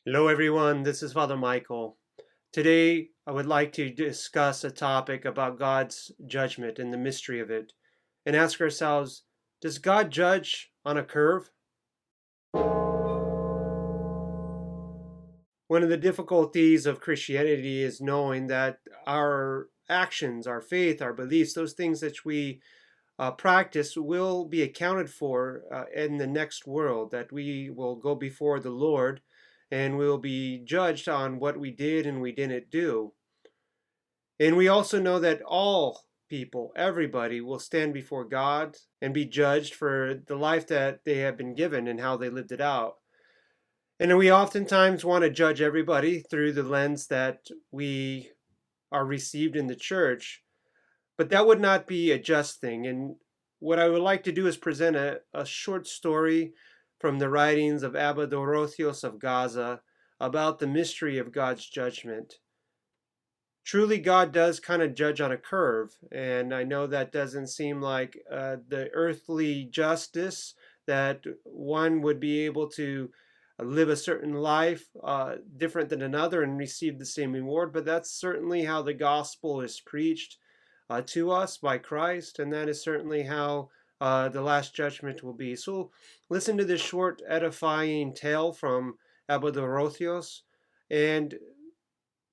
Hello everyone, this is Father Michael. Today I would like to discuss a topic about God's judgment and the mystery of it, and ask ourselves, does God judge on a curve? One of the difficulties of Christianity is knowing that our actions, our faith, our beliefs, those things that we practice will be accounted for in the next world, that we will go before the Lord and will be judged on what we did and we didn't do. And we also know that all people, everybody, will stand before God and be judged for the life that they have been given and how they lived it out. And we oftentimes want to judge everybody through the lens that we are received in the church, but that would not be a just thing. And what I would like to do is present a short story from the writings of Abba Dorotheos of Gaza about the mystery of God's judgment. Truly, God does kind of judge on a curve, and I know that doesn't seem like the earthly justice that one would be able to live a certain life different than another and receive the same reward, but that's certainly how the gospel is preached to us by Christ, and that is certainly how the last judgment will be. So listen to this short edifying tale from Abba Dorotheos, and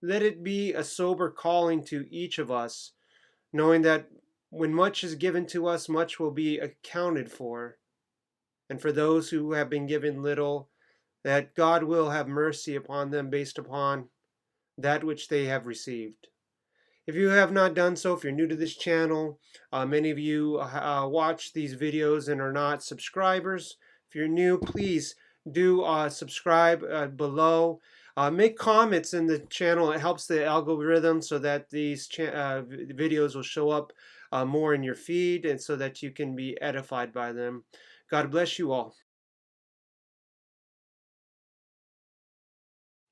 let it be a sober calling to each of us, knowing that when much is given to us, much will be accounted for. And for those who have been given little, that God will have mercy upon them based upon that which they have received. If you have not done so, if you're new to this channel, many of you watch these videos and are not subscribers. If you're new, please do subscribe below. Make comments in the channel. It helps the algorithm so that these videos will show up more in your feed, and so that you can be edified by them. God bless you all.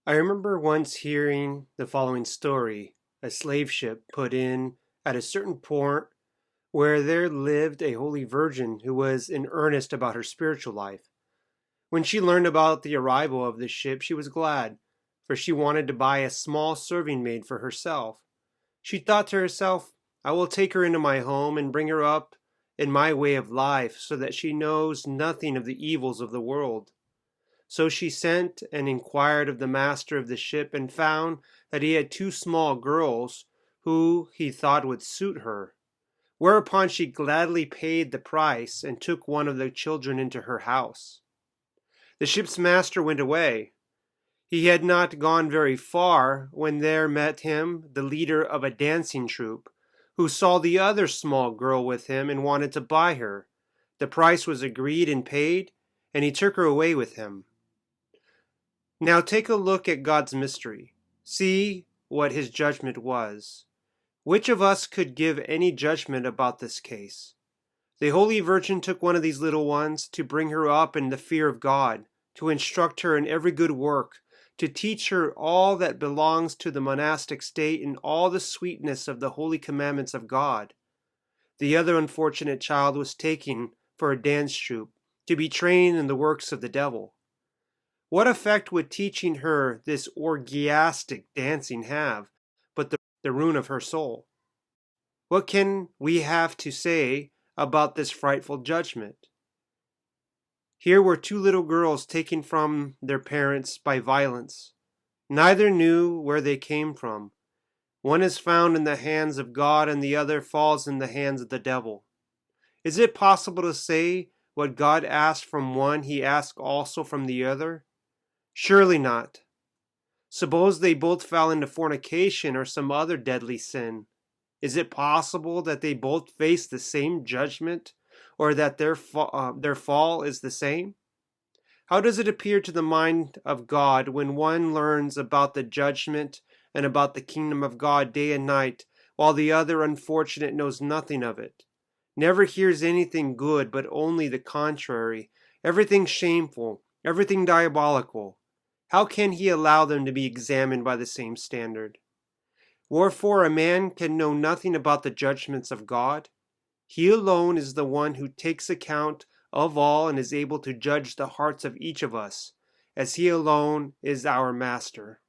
I remember once hearing the following story. A slave ship put in at a certain port where there lived a holy virgin who was in earnest about her spiritual life. When she learned about the arrival of the ship, she was glad, for she wanted to buy a small serving maid for herself. She thought to herself, I will take her into my home and bring her up in my way of life so that she knows nothing of the evils of the world. So she sent and inquired of the master of the ship, and found that he had two small girls who he thought would suit her. Whereupon she gladly paid the price and took one of the children into her house. The ship's master went away. He had not gone very far when there met him the leader of a dancing troupe, who saw the other small girl with him and wanted to buy her. The price was agreed and paid, and he took her away with him. Now take a look at God's mystery. See what his judgment was. Which of us could give any judgment about this case? The Holy Virgin took one of these little ones to bring her up in the fear of God, to instruct her in every good work, to teach her all that belongs to the monastic state and all the sweetness of the holy commandments of God. The other unfortunate child was taken for a dance troupe, to be trained in the works of the devil. What effect would teaching her this orgiastic dancing have, but the ruin of her soul? What can we have to say about this frightful judgment? Here were two little girls taken from their parents by violence. Neither knew where they came from. One is found in the hands of God, and the other falls in the hands of the devil. Is it possible to say what God asked from one he asked also from the other? Surely not. Suppose they both fell into fornication or some other deadly sin. Is it possible that they both face the same judgment, or that their fall is the same? How does it appear to the mind of God when one learns about the judgment and about the kingdom of God day and night, while the other unfortunate knows nothing of it, never hears anything good but only the contrary, everything shameful, everything diabolical? How can he allow them to be examined by the same standard? Wherefore a man can know nothing about the judgments of God. He alone is the one who takes account of all and is able to judge the hearts of each of us, as he alone is our master.